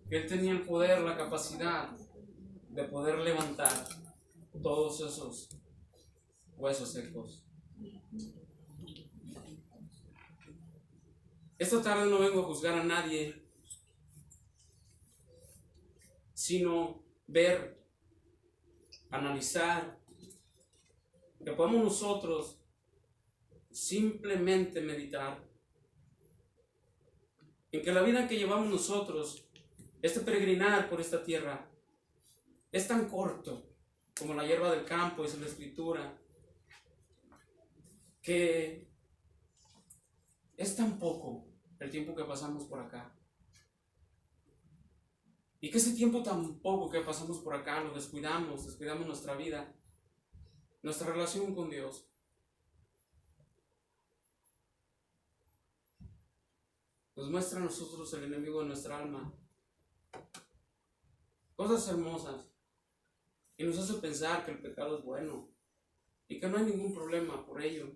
que Él tenía el poder, la capacidad de poder levantar todos esos huesos secos. Esta tarde no vengo a juzgar a nadie, sino ver, analizar, que podamos nosotros simplemente meditar en que la vida que llevamos nosotros, este peregrinar por esta tierra, es tan corto como la hierba del campo, dice la Escritura, que es tan poco el tiempo que pasamos por acá. Y que ese tiempo tan poco que pasamos por acá lo descuidamos nuestra vida, nuestra relación con Dios. Nos muestra a nosotros el enemigo de nuestra alma cosas hermosas y nos hace pensar que el pecado es bueno y que no hay ningún problema por ello,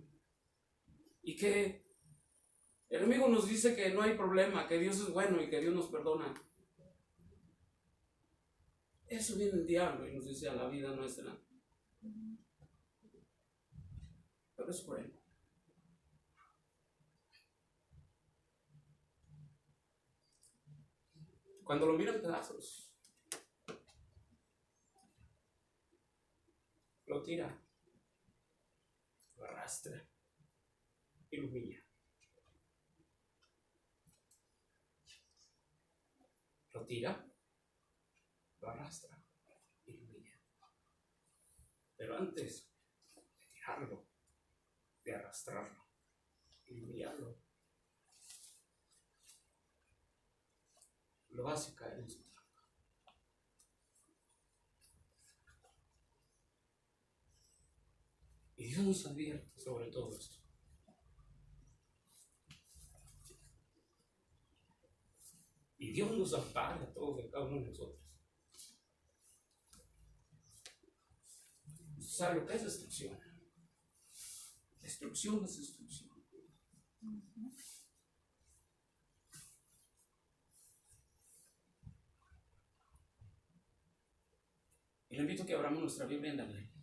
y que el enemigo nos dice que no hay problema, que Dios es bueno y que Dios nos perdona. Eso viene el diablo y nos dice a la vida nuestra, pero es bueno. Cuando lo mira en pedazos, lo tira, lo arrastra y lo humilla. Lo tira, lo arrastra y lo humilla. Pero antes de tirarlo, de arrastrarlo y humillarlo, lo hace caer en su trampa. Y Dios nos advierte sobre todo esto. Y Dios nos ampara a todos y a cada uno de nosotros. ¿Sabe lo que es destrucción? Destrucción es destrucción. Y le invito a que abramos nuestra Biblia en Daniel.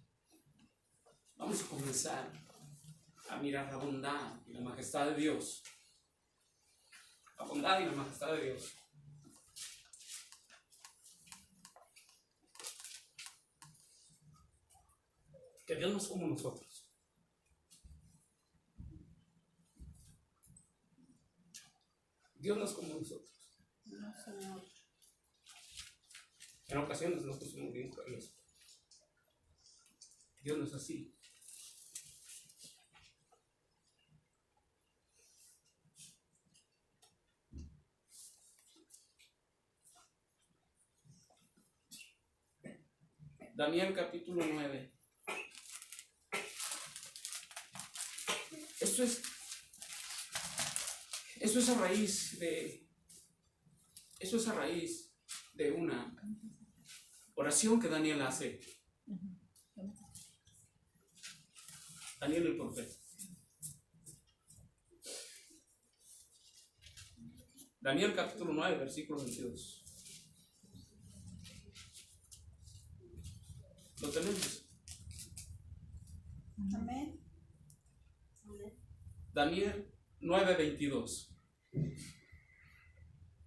Vamos a comenzar a mirar la bondad y la majestad de Dios. La bondad y la majestad de Dios. Que Dios no es como nosotros. Dios no es como nosotros. En ocasiones nosotros somos bien crueles. Dios no es así. Daniel capítulo 9. Eso es a raíz de una oración que Daniel hace. Daniel el profeta. Daniel capítulo 9, versículo 22. ¿Lo tenemos? Amén. Daniel 9, 22.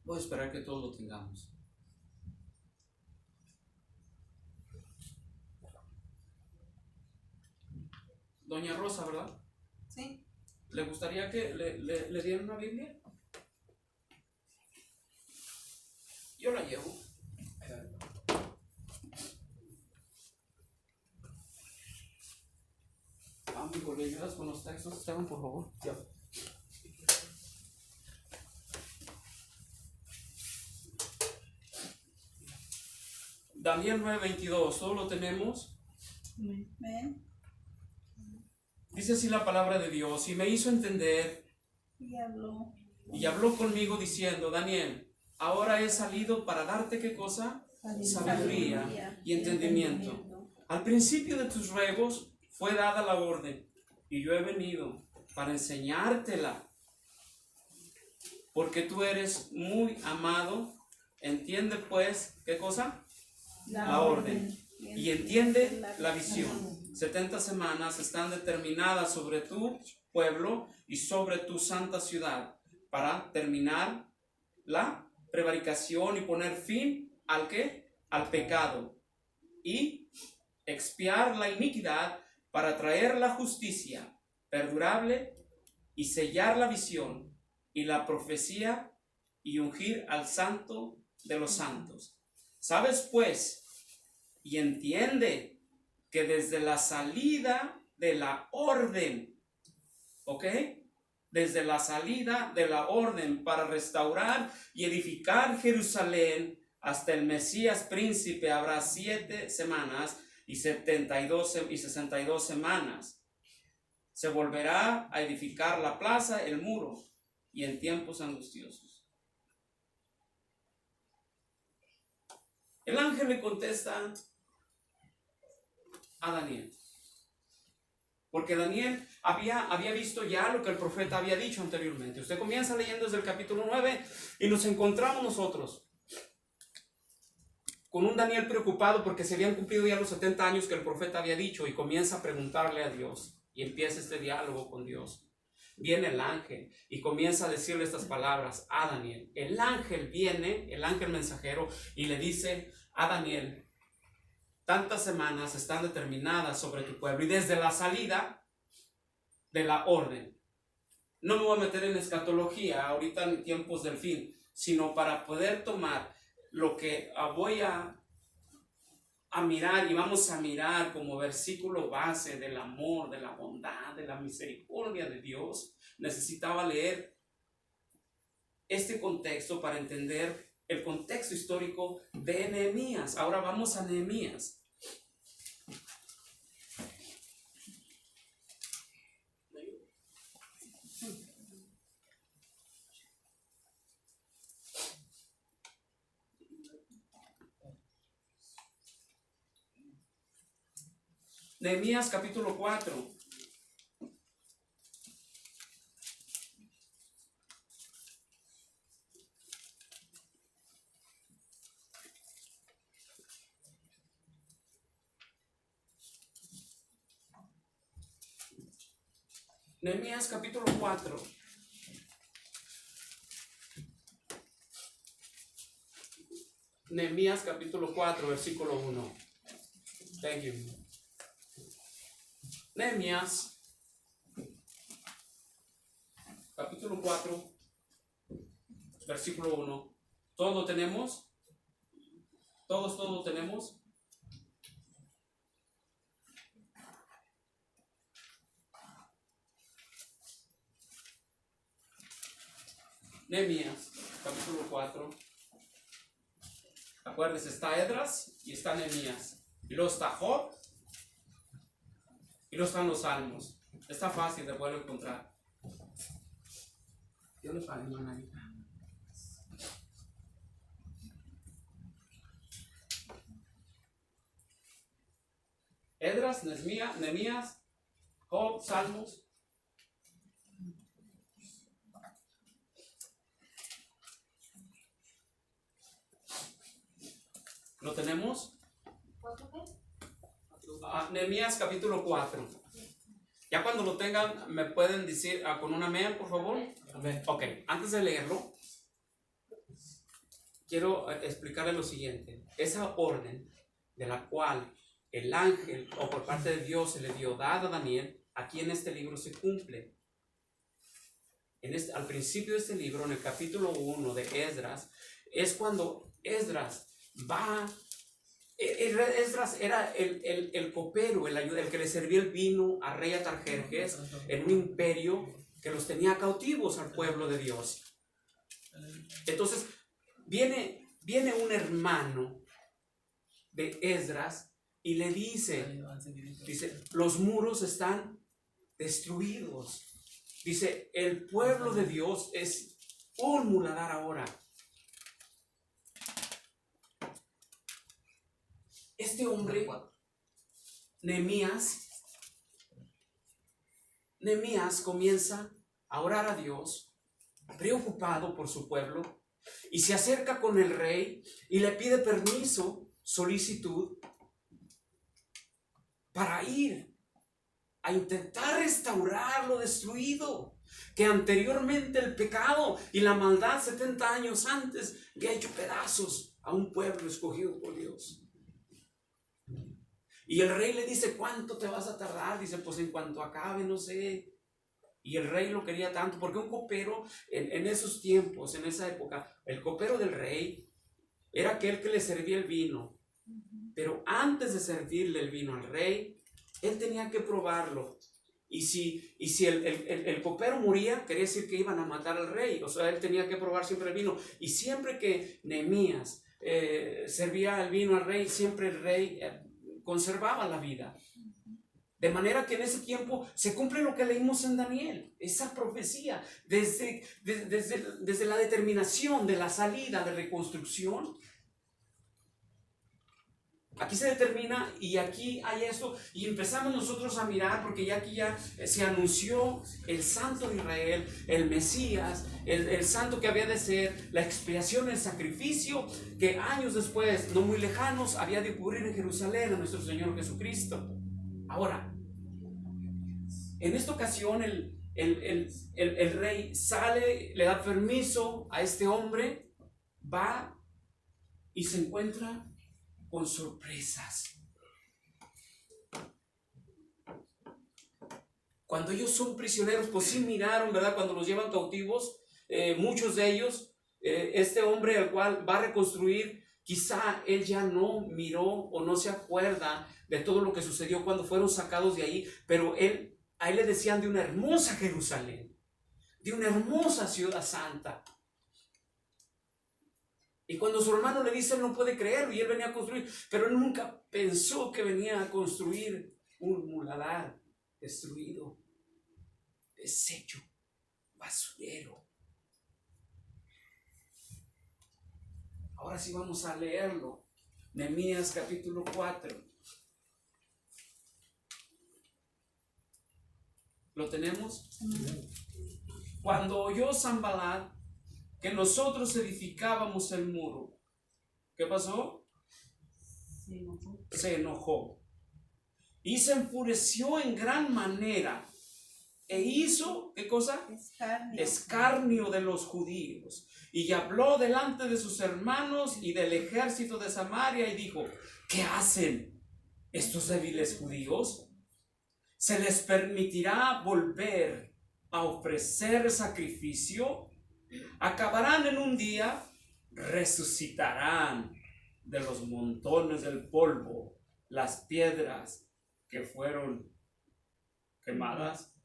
Voy a esperar que todos lo tengamos. Doña Rosa, ¿verdad? Sí. ¿Le gustaría que le dieran una Biblia? Yo la llevo. Amigo, ¿le ayudas con los textos, Esteban, por favor? Ya. Daniel 9:22, ¿todo lo tenemos? Amén. Dice así la palabra de Dios: y me hizo entender Y habló. y habló conmigo diciendo: Daniel, ahora he salido para darte ¿qué cosa? Sabiduría y entendimiento. Al principio de tus ruegos fue dada la orden, y yo he venido para enseñártela, porque tú eres muy amado entiende pues, ¿qué cosa? La La orden. Y entiende la visión. 70 semanas están determinadas sobre tu pueblo y sobre tu santa ciudad para terminar la prevaricación y poner fin ¿al qué? Al pecado y expiar la iniquidad para traer la justicia perdurable y sellar la visión y la profecía y ungir al santo de los santos. ¿Sabes pues? Y entiende que desde la salida de la orden, ¿ok? Desde la salida de la orden para restaurar y edificar Jerusalén hasta el Mesías príncipe habrá 7 semanas y 62 semanas. Se volverá a edificar la plaza, el muro, y en tiempos angustiosos. El ángel le contesta a Daniel, porque Daniel había visto ya lo que el profeta había dicho anteriormente. Usted comienza leyendo desde el capítulo 9 y nos encontramos nosotros con un Daniel preocupado porque se habían cumplido ya los 70 años que el profeta había dicho, y comienza a preguntarle a Dios y empieza este diálogo con Dios. Viene el ángel y comienza a decirle estas palabras a Daniel. El ángel viene, el ángel mensajero, y le dice a Daniel: tantas semanas están determinadas sobre tu pueblo y desde la salida de la orden. No me voy a meter en escatología ahorita en tiempos del fin, sino para poder tomar lo que voy a mirar y vamos a mirar como versículo base del amor, de la bondad, de la misericordia de Dios. Necesitaba leer este contexto para entender el contexto histórico de Nehemías. Ahora vamos a Nehemías. Nehemías capítulo 4. Nehemías capítulo 4. Nehemías capítulo 4, versículo 1. Thank you. Nehemías capítulo 4, versículo 1. ¿Todo lo tenemos? ¿Todos lo tenemos? Nehemías capítulo 4. Acuérdense, está Esdras y está Nehemías. Y luego está Job. Y luego están los salmos. Está fácil de poder encontrar. Dios los pague, hermana. Esdras, Nehemías, Job, salmos. ¿Lo tenemos? Nehemías capítulo 4. Ya cuando lo tengan, me pueden decir con un amén, por favor. Amén. Ok, antes de leerlo, quiero explicarle lo siguiente. Esa orden de la cual el ángel, o por parte de Dios, se le dio dada a Daniel, aquí en este libro se cumple. Al principio de este libro, en el capítulo 1 de Esdras, es cuando Esdras va. Esdras era el copero, el que le servía el vino al rey Artajerjes en un imperio que los tenía cautivos al pueblo de Dios. Entonces viene un hermano de Esdras y le dice, los muros están destruidos. Dice, el pueblo de Dios es un muladar ahora. Este hombre, Nehemías comienza a orar a Dios, preocupado por su pueblo, y se acerca con el rey y le pide permiso, solicitud, para ir a intentar restaurar lo destruido, que anteriormente el pecado y la maldad 70 años antes había hecho pedazos a un pueblo escogido por Dios. Y el rey le dice, ¿cuánto te vas a tardar? Dice, pues en cuanto acabe, no sé. Y el rey lo quería tanto, porque un copero en esos tiempos, en esa época, el copero del rey era aquel que le servía el vino. Pero antes de servirle el vino al rey, él tenía que probarlo. Y si el copero moría, quería decir que iban a matar al rey. O sea, él tenía que probar siempre el vino. Y siempre que Nehemías servía el vino al rey, siempre el rey conservaba la vida. De manera que en ese tiempo se cumple lo que leímos en Daniel, esa profecía, desde la determinación de la salida de reconstrucción. Aquí se determina y aquí hay esto y empezamos nosotros a mirar, porque ya aquí ya se anunció el Santo de Israel, el Mesías, el Santo que había de ser la expiación, el sacrificio que años después, no muy lejanos, había de ocurrir en Jerusalén a nuestro Señor Jesucristo. Ahora, en esta ocasión el rey sale, le da permiso a este hombre, va y se encuentra con sorpresas. Cuando ellos son prisioneros, pues sí miraron, ¿verdad? Cuando los llevan cautivos, muchos de ellos, este hombre al cual va a reconstruir, quizá él ya no miró o no se acuerda de todo lo que sucedió cuando fueron sacados de ahí, pero a él le decían de una hermosa Jerusalén, de una hermosa ciudad santa. Y cuando su hermano le dice, él no puede creerlo, y él venía a construir, pero él nunca pensó que venía a construir un muladar destruido, deshecho, basurero. Ahora sí vamos a leerlo. Nehemías capítulo 4. ¿Lo tenemos? Cuando oyó Sanballat que nosotros edificábamos el muro, ¿qué pasó? Se enojó y se enfureció en gran manera e hizo, ¿qué cosa? Escarnio de los judíos, y habló delante de sus hermanos y del ejército de Samaria y dijo, ¿qué hacen estos débiles judíos? ¿Se les permitirá volver a ofrecer sacrificio? Acabarán en un día, resucitarán de los montones del polvo las piedras que fueron quemadas.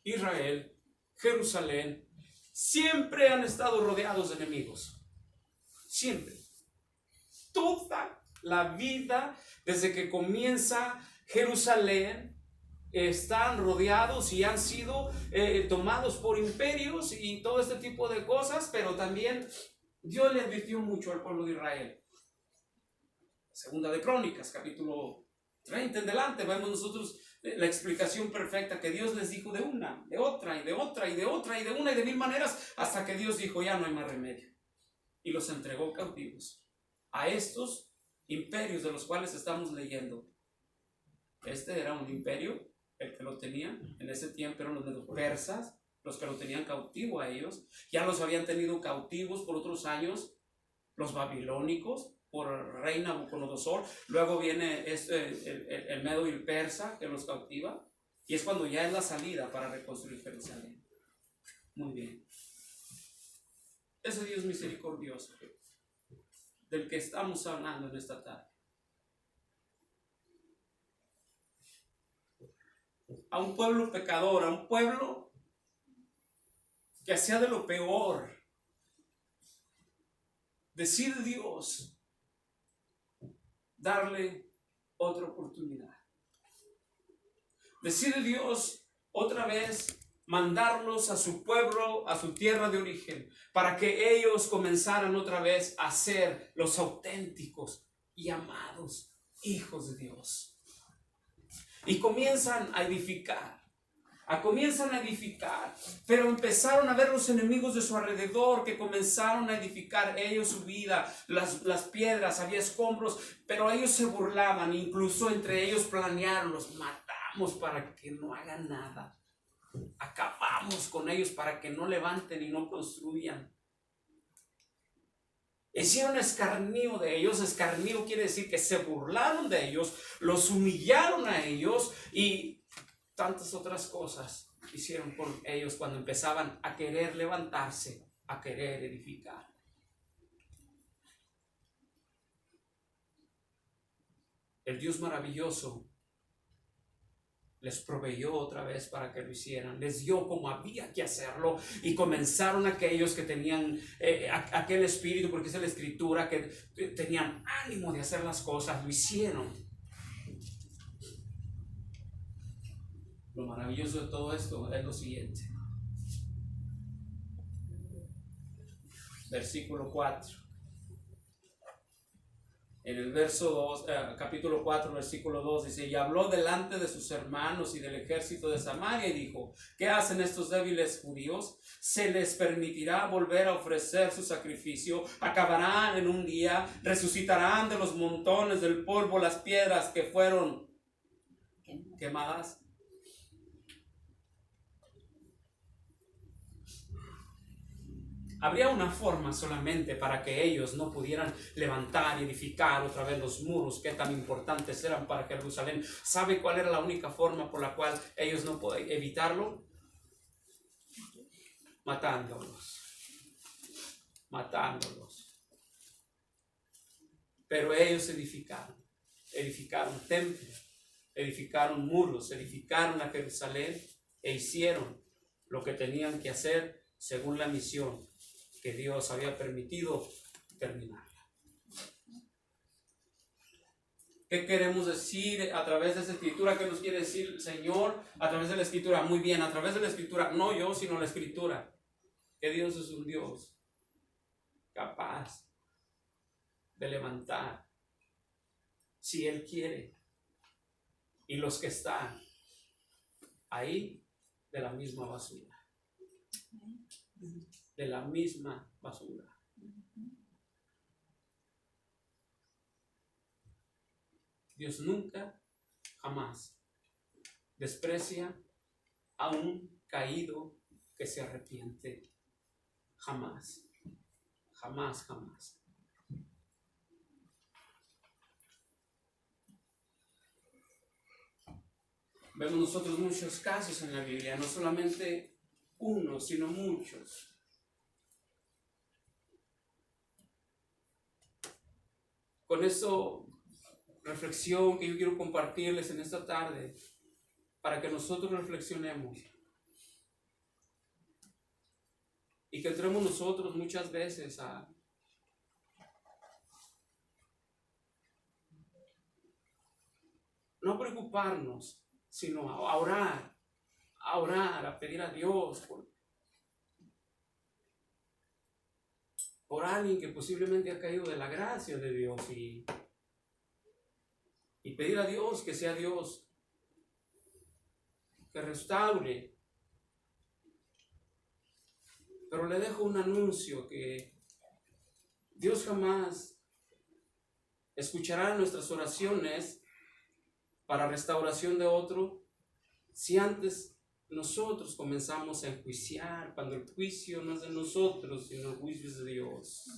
Israel, Jerusalén, siempre han estado rodeados de enemigos. Siempre. Toda la vida, desde que comienza Jerusalén, están rodeados y han sido tomados por imperios y todo este tipo de cosas, pero también Dios le advirtió mucho al pueblo de Israel. Segunda de Crónicas, capítulo 30 en delante, vemos nosotros la explicación perfecta que Dios les dijo de una, de otra y de otra y de otra y de una y de mil maneras, hasta que Dios dijo, ya no hay más remedio, y los entregó cautivos a estos imperios de los cuales estamos leyendo. Este era un imperio, el que lo tenía en ese tiempo eran los persas, los que lo tenían cautivo a ellos. Ya los habían tenido cautivos por otros años los babilónicos por el rey Nabucodonosor. Luego viene el medo y el persa que los cautiva, y es cuando ya es la salida para reconstruir Jerusalén. Muy bien. Ese Dios misericordioso del que estamos hablando en esta tarde. A un pueblo pecador, a un pueblo que hacía de lo peor, decide Dios darle otra oportunidad. Decide Dios otra vez mandarlos a su pueblo, a su tierra de origen, para que ellos comenzaran otra vez a ser los auténticos y amados hijos de Dios. y comienzan a edificar. Pero empezaron a ver los enemigos de su alrededor que comenzaron a edificar ellos su vida, las piedras, había escombros, pero ellos se burlaban, incluso entre ellos planearon: los matamos para que no hagan nada, acabamos con ellos para que no levanten y no construyan. Hicieron escarnio de ellos. Escarnio quiere decir que se burlaron de ellos, los humillaron a ellos y tantas otras cosas hicieron con ellos cuando empezaban a querer levantarse, a querer edificar. El Dios maravilloso les proveyó otra vez para que lo hicieran, les dio como había que hacerlo, y comenzaron aquellos que tenían aquel espíritu, porque es la escritura, que tenían ánimo de hacer las cosas, lo hicieron. Lo maravilloso de todo esto es lo siguiente. Versículo 4. En el verso 2, capítulo 4, versículo 2 dice: y habló delante de sus hermanos y del ejército de Samaria y dijo: ¿qué hacen estos débiles judíos? ¿Se les permitirá volver a ofrecer su sacrificio? Acabarán en un día, resucitarán de los montones del polvo las piedras que fueron quemadas. Habría una forma solamente para que ellos no pudieran levantar y edificar otra vez los muros que tan importantes eran para Jerusalén. ¿Sabe cuál era la única forma por la cual ellos no podían evitarlo? Matándolos. Pero ellos edificaron templos, edificaron muros, edificaron a Jerusalén e hicieron lo que tenían que hacer según la misión que Dios había permitido terminarla. ¿Qué queremos decir a través de esa escritura? ¿Qué nos quiere decir el Señor a través de la escritura? Muy bien, a través de la escritura, no yo, sino la escritura, que Dios es un Dios capaz de levantar, si Él quiere, y los que están ahí de la misma basura. De la misma basura. Dios nunca, jamás desprecia a un caído que se arrepiente. Jamás. Vemos nosotros muchos casos en la Biblia, no solamente uno, sino muchos. Con eso, reflexión que yo quiero compartirles en esta tarde, para que nosotros reflexionemos y que entremos nosotros muchas veces a no preocuparnos, sino a orar, a pedir a Dios por alguien que posiblemente ha caído de la gracia de Dios, y pedir a Dios que sea Dios que restaure. Pero le dejo un anuncio, que Dios jamás escuchará nuestras oraciones para restauración de otro si antes nosotros comenzamos a enjuiciar, cuando el juicio no es de nosotros, sino el juicio es de Dios.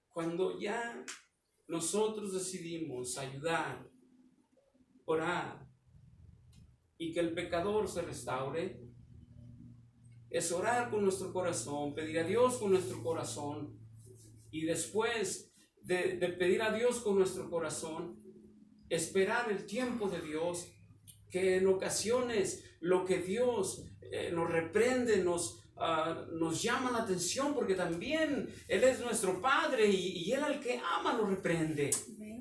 Cuando ya nosotros decidimos ayudar, orar, y que el pecador se restaure, es orar con nuestro corazón, pedir a Dios con nuestro corazón, y después de pedir a Dios con nuestro corazón, esperar el tiempo de Dios, que en ocasiones lo que Dios nos reprende, nos llama la atención, porque también Él es nuestro Padre, y Él al que ama lo reprende.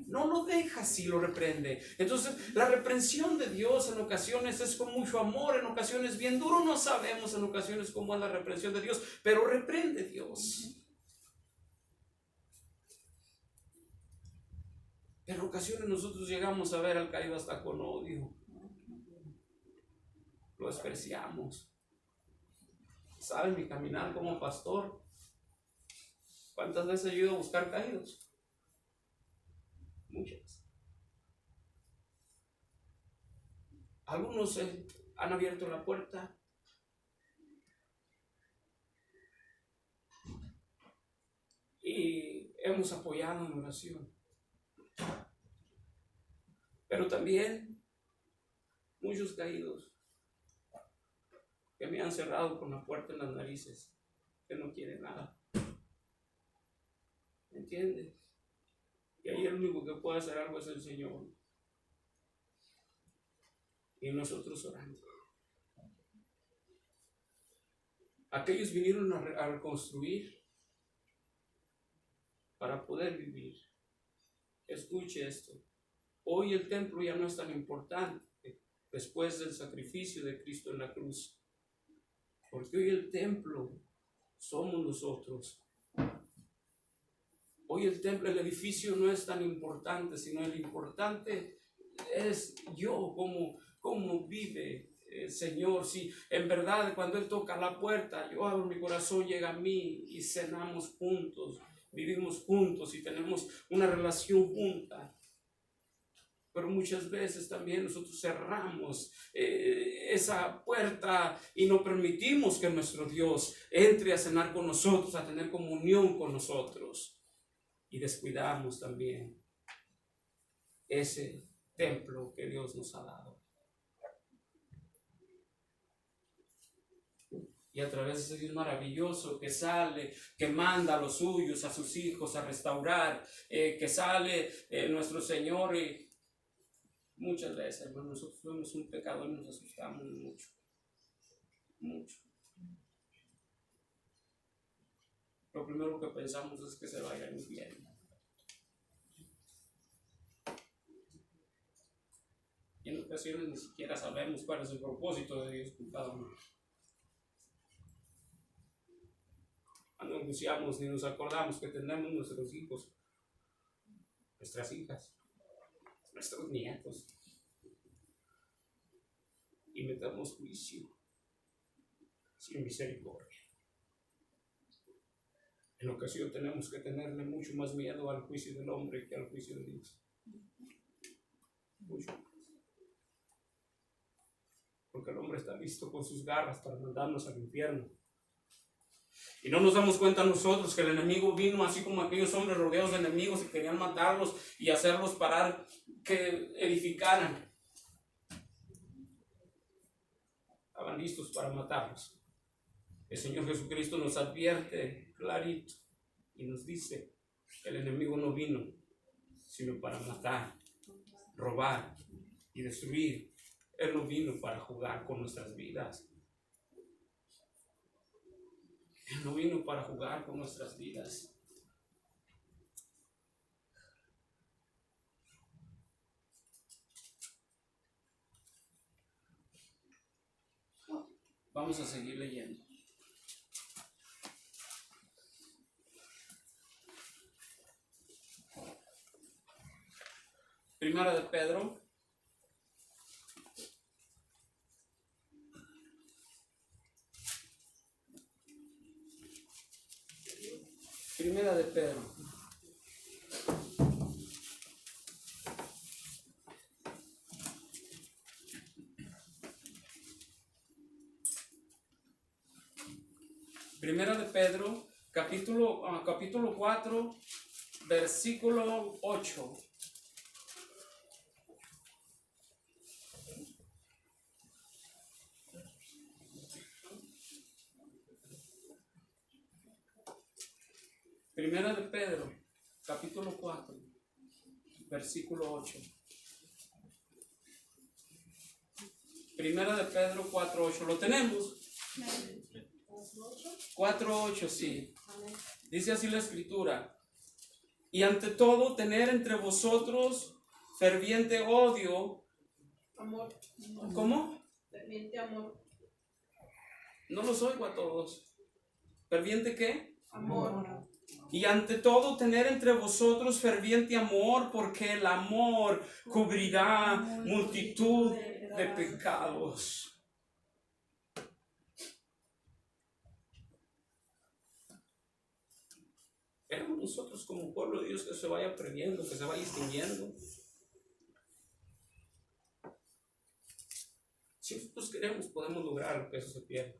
No lo deja así, lo reprende. Entonces, la reprensión de Dios en ocasiones es con mucho amor, en ocasiones bien duro. No sabemos en ocasiones cómo es la reprensión de Dios, pero reprende Dios. En ocasiones nosotros llegamos a ver al caído hasta con odio. Lo despreciamos. ¿Saben mi caminar como pastor? ¿Cuántas veces he ido a buscar caídos? Muchas. Algunos han abierto la puerta. Y hemos apoyado en oración. Pero también muchos caídos que me han cerrado con la puerta en las narices, que no quieren nada. ¿Me entiendes? Y ahí el único que puede hacer algo es el Señor. Y nosotros orando. Aquellos vinieron a reconstruir para poder vivir. Escuche esto. Hoy el templo ya no es tan importante después del sacrificio de Cristo en la cruz. Porque hoy el templo somos nosotros. Hoy el templo, el edificio no es tan importante, sino el importante es yo, cómo vive el Señor. Si en verdad cuando Él toca la puerta, yo abro mi corazón, llega a mí y cenamos juntos, vivimos juntos y tenemos una relación junta. Pero muchas veces también nosotros cerramos esa puerta y no permitimos que nuestro Dios entre a cenar con nosotros, a tener comunión con nosotros. Y descuidamos también ese templo que Dios nos ha dado. Y a través de ese Dios maravilloso que sale, que manda a los suyos, a sus hijos a restaurar, que sale nuestro Señor y muchas veces, hermano, nosotros vemos un pecado y nos asustamos mucho. Mucho. Lo primero que pensamos es que se vaya al infierno. Y en ocasiones ni siquiera sabemos cuál es el propósito de Dios con cada uno. No anunciamos ni nos acordamos que tenemos nuestros hijos, nuestras hijas, nuestros nietos, y metamos juicio sin misericordia. En ocasión tenemos que tenerle mucho más miedo al juicio del hombre que al juicio de Dios. Mucho más. Porque el hombre está listo con sus garras para mandarnos al infierno. Y no nos damos cuenta nosotros que el enemigo vino así como aquellos hombres rodeados de enemigos y querían matarlos y hacerlos parar, que edificaran. Estaban listos para matarlos. El Señor Jesucristo nos advierte clarito y nos dice que el enemigo no vino sino para matar, robar y destruir. Él no vino para jugar con nuestras vidas. Él no vino para jugar con nuestras vidas. Vamos a seguir leyendo. Primera de Pedro. Primera de Pedro. Primera de Pedro, capítulo 4, versículo 8. Primera de Pedro, capítulo 4, versículo 8. Primera de Pedro 4, 8. ¿Lo tenemos? 4, 8, sí. Dice así la escritura. Y ante todo, tener entre vosotros ferviente odio. Amor. ¿Cómo? Ferviente amor. No los oigo a todos. ¿Ferviente qué? Amor. Y ante todo tener entre vosotros ferviente amor, porque el amor cubrirá multitud de pecados. Queremos nosotros como pueblo de Dios que se vaya previendo, que se vaya extinguiendo. Si nosotros queremos, podemos lograr que eso se pierda.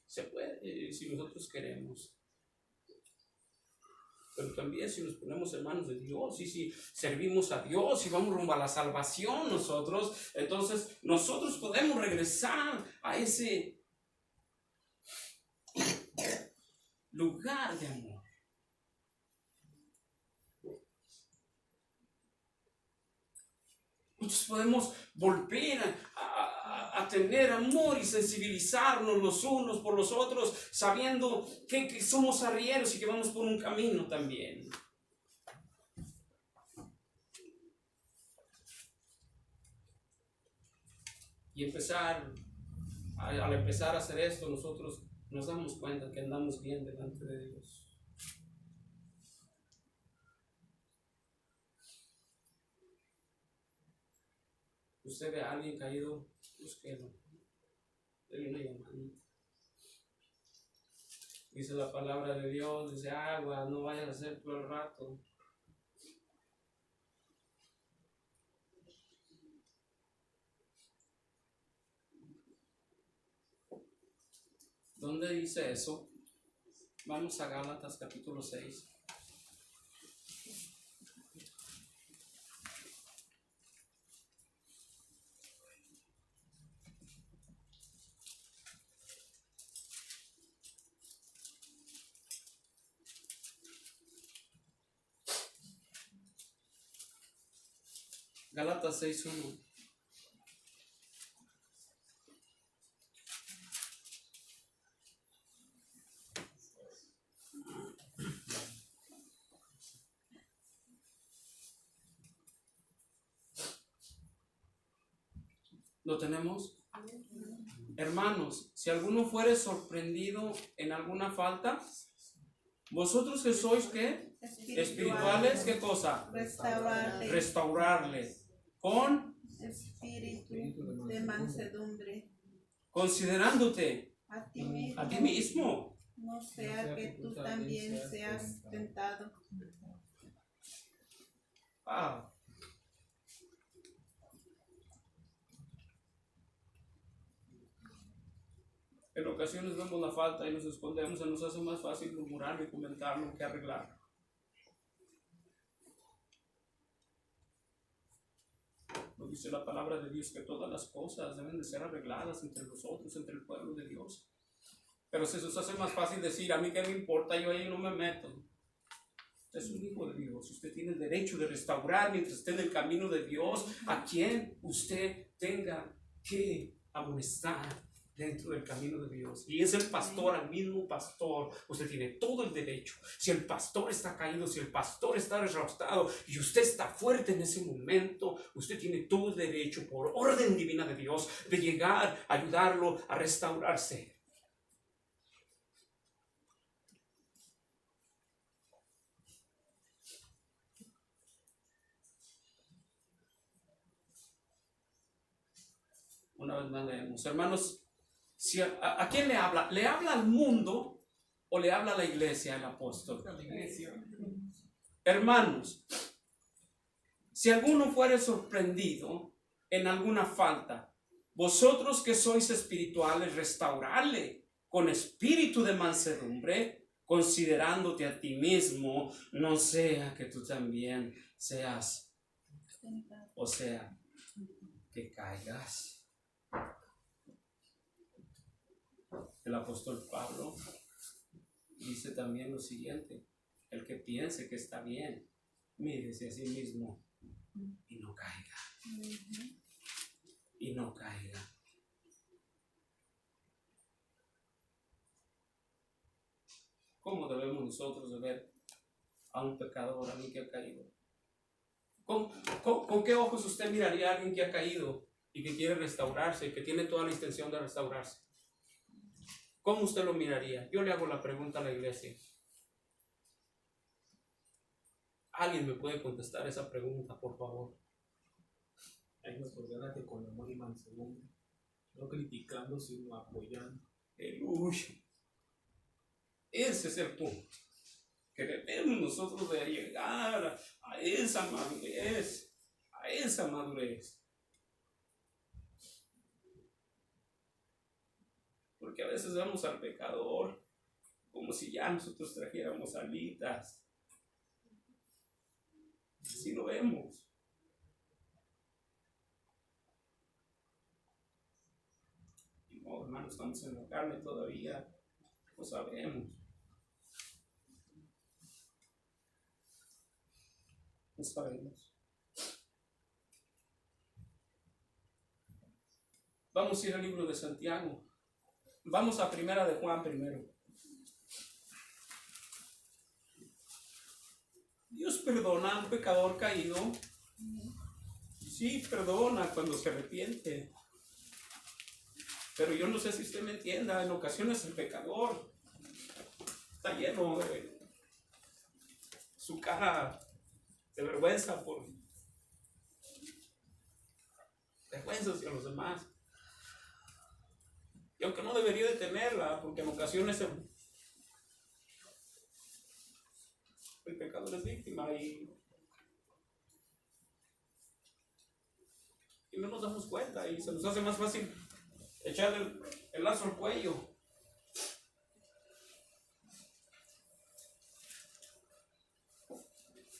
Se puede si nosotros queremos. Pero también si nos ponemos en manos de Dios y si servimos a Dios y vamos rumbo a la salvación nosotros, entonces nosotros podemos regresar a ese lugar de amor. Nosotros podemos volver a tener amor y sensibilizarnos los unos por los otros, sabiendo que somos arrieros y que vamos por un camino también. Y al empezar a hacer esto, nosotros nos damos cuenta que andamos bien delante de Dios. Usted ve a alguien caído, búsquelo. Dele una llamadita. Dice la palabra de Dios, dice agua, no vayas a hacer todo el rato. ¿Dónde dice eso? Vamos a Gálatas capítulo 6. Gálatas 6:1. ¿Lo tenemos? Hermanos, si alguno fuere sorprendido en alguna falta, vosotros que sois ¿qué? Espirituales, ¿qué cosa? Restaurarle. Con espíritu de mansedumbre. Considerándote A ti mismo. a ti mismo. No sea que tú también seas tentado. Ah. En ocasiones vemos la falta y nos escondemos, se nos hace más fácil murmurarlo y comentarlo que arreglarlo. Nos dice la palabra de Dios que todas las cosas deben de ser arregladas entre nosotros, entre el pueblo de Dios. Pero se nos hace más fácil decir, a mí qué me importa, yo ahí no me meto. Usted es un hijo de Dios, usted tiene el derecho de restaurar mientras esté en el camino de Dios a quien usted tenga que amonestar dentro del camino de Dios. Y es el pastor, al mismo pastor, usted tiene todo el derecho. Si el pastor está caído, si el pastor está derrotado y usted está fuerte en ese momento, usted tiene todo el derecho por orden divina de Dios de llegar a ayudarlo a restaurarse. Una vez más leemos, hermanos, si ¿a quién le habla? ¿Le habla al mundo o le habla a la iglesia, el apóstol? A la iglesia. Hermanos, si alguno fuere sorprendido en alguna falta, vosotros que sois espirituales, restaurarle con espíritu de mansedumbre, considerándote a ti mismo, no sea que tú también seas, o sea, que caigas. El apóstol Pablo dice también lo siguiente: el que piense que está bien, mírese a sí mismo y no caiga. Y no caiga. ¿Cómo debemos nosotros de ver a un pecador, a alguien que ha caído? ¿Con qué ojos usted miraría a alguien que ha caído y que quiere restaurarse, y que tiene toda la intención de restaurarse? ¿Cómo usted lo miraría? Yo le hago la pregunta a la iglesia. ¿Alguien me puede contestar esa pregunta, por favor? Hay unas personas que con amor y mansedumbre, no criticando, sino apoyando. Aleluya. Ese es el punto. Que debemos nosotros de llegar a esa madurez. A esa madurez. Porque a veces vemos al pecador como si ya nosotros trajéramos alitas. Así lo vemos. Y no, hermano, estamos en la carne todavía. Lo sabemos. Lo sabemos. Vamos a ir al libro de Santiago. Vamos a Primera de Juan primero. Dios perdona a un pecador caído. Sí, perdona cuando se arrepiente. Pero yo no sé si usted me entienda. En ocasiones el pecador está lleno de su cara de vergüenza por vergüenza hacia los demás. Y aunque no debería de tenerla, porque en ocasiones el pecador es víctima y no nos damos cuenta y se nos hace más fácil echar el lazo al cuello.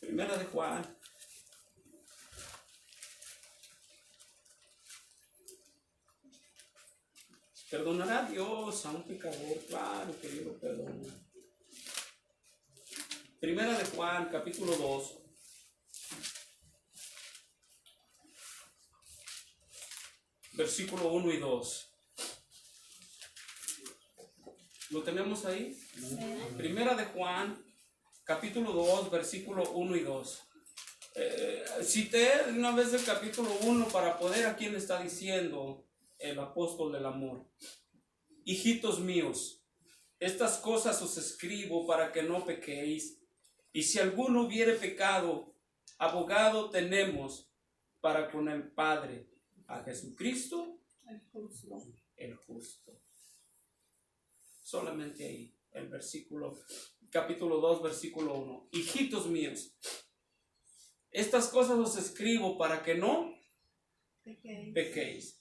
Primera de Juan. ¿Perdonará Dios a un pecador? Claro que Dios lo perdona. Primera de Juan, capítulo 2. Versículo 1 y 2. ¿Lo tenemos ahí? Primera de Juan, capítulo 2, versículo 1 y 2. Cité una vez el capítulo 1 para poder a quién le está diciendo el apóstol del amor. Hijitos míos, estas cosas os escribo para que no pequéis. Y si alguno hubiere pecado, abogado tenemos para con el Padre, a Jesucristo, el justo. Solamente ahí, el versículo, capítulo 2, versículo 1. Hijitos míos, estas cosas os escribo para que no pequéis.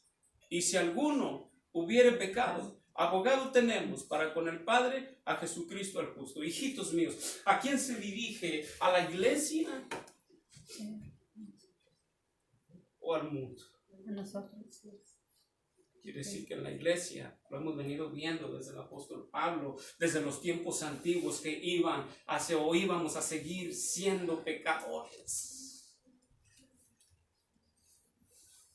Y si alguno hubiere pecado, abogado tenemos para con el Padre, a Jesucristo el justo. Hijitos míos, ¿a quién se dirige? ¿A la iglesia o al mundo? A nosotros. Quiere decir que en la iglesia lo hemos venido viendo desde el apóstol Pablo, desde los tiempos antiguos que íbamos a seguir siendo pecadores.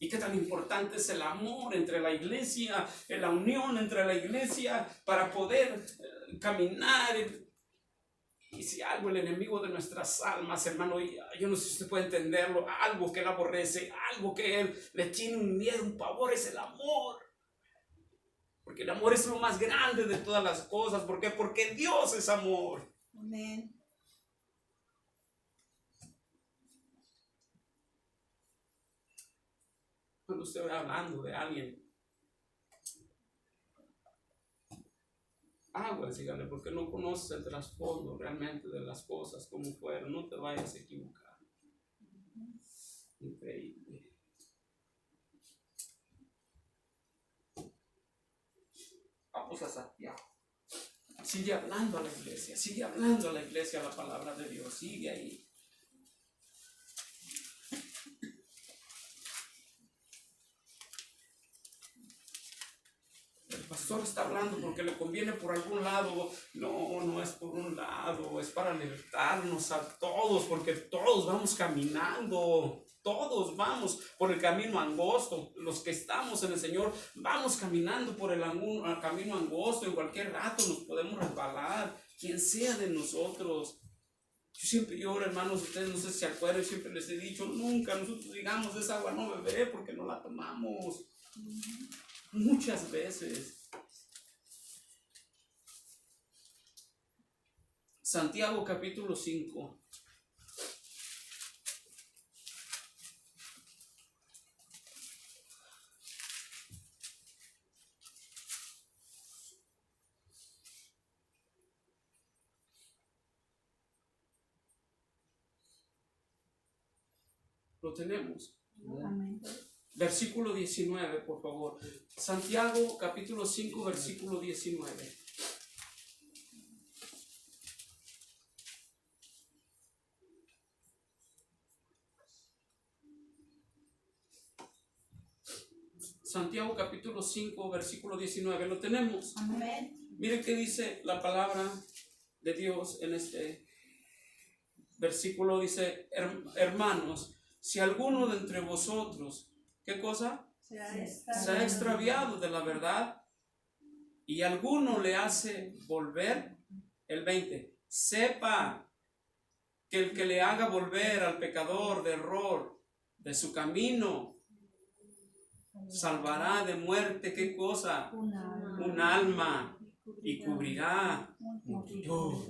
Y qué tan importante es el amor entre la iglesia, la unión entre la iglesia para poder caminar. Y si algo el enemigo de nuestras almas, hermano, yo no sé si usted puede entenderlo, algo que él aborrece, algo que él le tiene un miedo, un pavor, es el amor. Porque el amor es lo más grande de todas las cosas. ¿Por qué? Porque Dios es amor. Amén. Cuando usted va hablando de alguien, dígale, porque no conoces el trasfondo realmente de las cosas, como fueron. No te vayas a equivocar. Increíble. Vamos a Santiago. Sigue hablando a la iglesia la palabra de Dios. Sigue ahí. El pastor está hablando porque le conviene por algún lado. No es por un lado, es para alertarnos a todos, porque todos vamos caminando. Todos vamos por el camino angosto. Los que estamos en el Señor vamos caminando por el camino angosto. En cualquier rato nos podemos resbalar, quien sea de nosotros. Yo siempre lloro, hermanos, ustedes no sé si se acuerdan, siempre les he dicho, nunca nosotros digamos, de esa agua no beberé porque no la tomamos. Muchas veces. Santiago capítulo 5. Lo tenemos. Amén. Versículo 19, por favor. Santiago capítulo 5, versículo 19. Santiago capítulo 5, versículo 19. Lo tenemos. Amén. Miren qué dice la palabra de Dios en este versículo. Dice, hermanos, si alguno de entre vosotros, ¿qué cosa? Se ha extraviado de la verdad y alguno le hace volver, el 20, sepa que el que le haga volver al pecador de error de su camino, salvará de muerte, ¿qué cosa? Un alma, y cubrirá multitud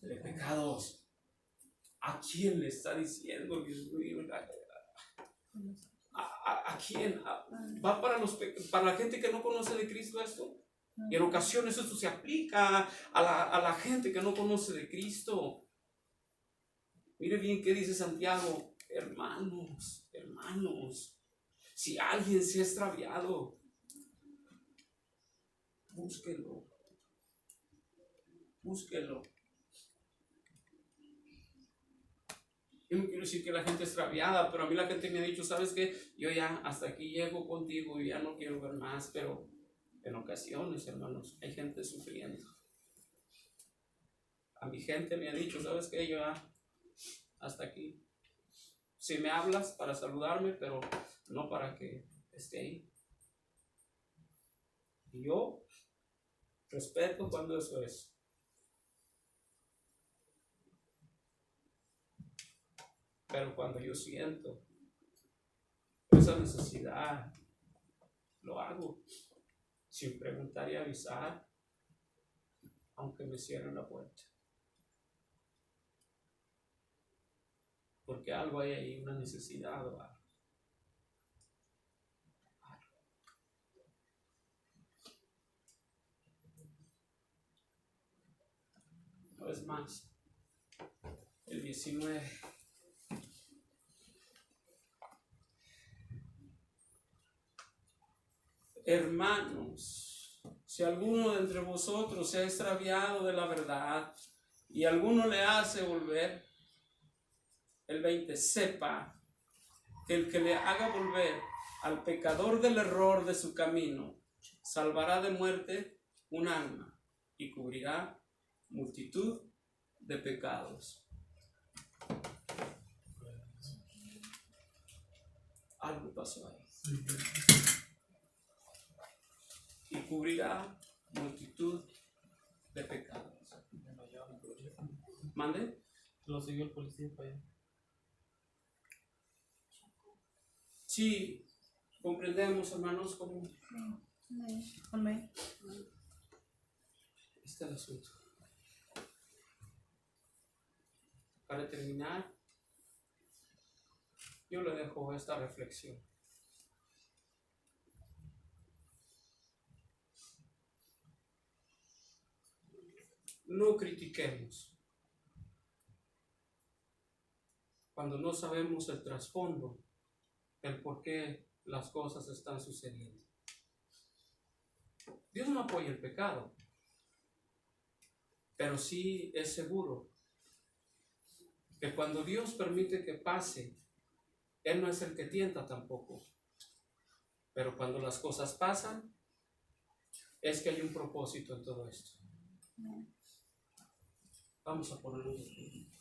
de pecados. ¿A quién le está diciendo Dios mío? ¿A quién? ¿Va para la gente que no conoce de Cristo esto? Y en ocasiones esto se aplica a la gente que no conoce de Cristo. Mire bien qué dice Santiago. Hermanos, si alguien se ha extraviado, búsquelo. Yo no quiero decir que la gente es extraviada, pero a mí la gente me ha dicho, ¿sabes qué? Yo ya hasta aquí llego contigo y ya no quiero ver más, pero en ocasiones, hermanos, hay gente sufriendo. A mi gente me ha dicho, ¿sabes qué? Yo ya hasta aquí. Si me hablas para saludarme, pero no para que esté ahí. Y yo respeto cuando eso es. Pero cuando yo siento esa necesidad, lo hago sin preguntar y avisar, aunque me cierren la puerta. Porque algo hay ahí, una necesidad o algo. Una vez más, el 19. Hermanos, si alguno de entre vosotros se ha extraviado de la verdad y alguno le hace volver, el 20, sepa que el que le haga volver al pecador del error de su camino, salvará de muerte un alma y cubrirá multitud de pecados. Algo pasó ahí. Y cubrirá multitud de pecados. ¿Mande? Lo siguió el policía para allá. Sí, comprendemos, hermanos, cómo Amén. está el asunto. Para terminar, yo le dejo esta reflexión. No critiquemos cuando no sabemos el trasfondo, el por qué las cosas están sucediendo. Dios no apoya el pecado, pero sí es seguro que cuando Dios permite que pase, Él no es el que tienta tampoco. Pero cuando las cosas pasan, es que hay un propósito en todo esto. Vamos a ponerlo de pie.